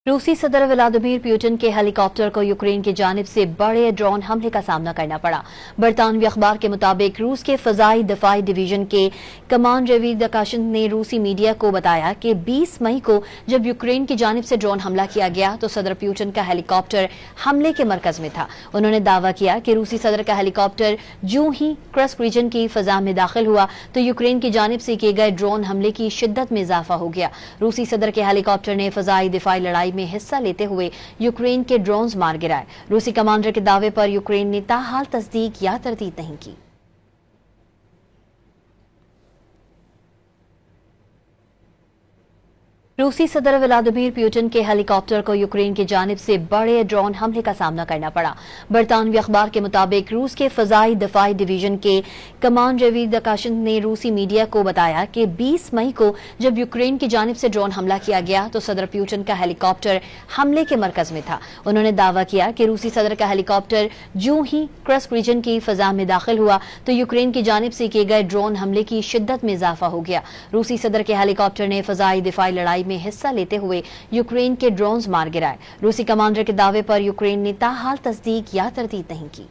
रूसी सदर Vladimir Putin के हेलीकॉप्टर को यूक्रेन की जानिब से बड़े ड्रोन हमले का सामना करना पड़ा। बरतानवी अखबार के मुताबिक रूस के फजाई दफाई डिवीजन के कमान रवीद दकाशन ने रूसी मीडिया को बताया कि 20 मई को जब यूक्रेन की जानिब से ड्रोन हमला किया गया तो सदर पुतिन का हेलीकॉप्टर हमले के मरकज में था। उन्होंने दावा किया कि रूसी सदर का हेलीकॉप्टर जो ही क्रस्क रीजन की फजा में दाखिल हुआ तो यूक्रेन की जानिब से किए गए ड्रोन हमले की शिद्दत में इजाफा हो गया। रूसी सदर के हेलीकॉप्टर ने फजाई दिफाई लड़ाई में हिस्सा लेते हुए यूक्रेन के ड्रोन्स मार गिराए। रूसी कमांडर के दावे पर यूक्रेन ने ताहाल तस्दीक या तरदीद नहीं की। रूसी सदर व्लादिमीर पुतिन के हेलीकॉप्टर को यूक्रेन की जानिब से बड़े ड्रोन हमले का सामना करना पड़ा। बरतानवी अखबार के मुताबिक रूस के फजाई दफाई डिवीजन के कमान रवीद दकाशन ने रूसी मीडिया को बताया कि 20 मई को जब यूक्रेन की जानिब से ड्रोन हमला किया गया तो सदर पुतिन का हेलीकॉप्टर हमले के मरकज में था। उन्होंने दावा किया कि रूसी सदर का हेलीकॉप्टर जो ही क्रस्क रीजन की फजा में दाखिल हुआ तो यूक्रेन की जानिब से किए गए ड्रोन हमले की शिद्दत में इजाफा हो गया। रूसी सदर के हेलीकॉप्टर ने फजाई दिफाई लड़ाई में हिस्सा लेते हुए यूक्रेन के ड्रोन्स मार गिराए। रूसी कमांडर के दावे पर यूक्रेन ने ताहाल तस्दीक या तरदीद नहीं की।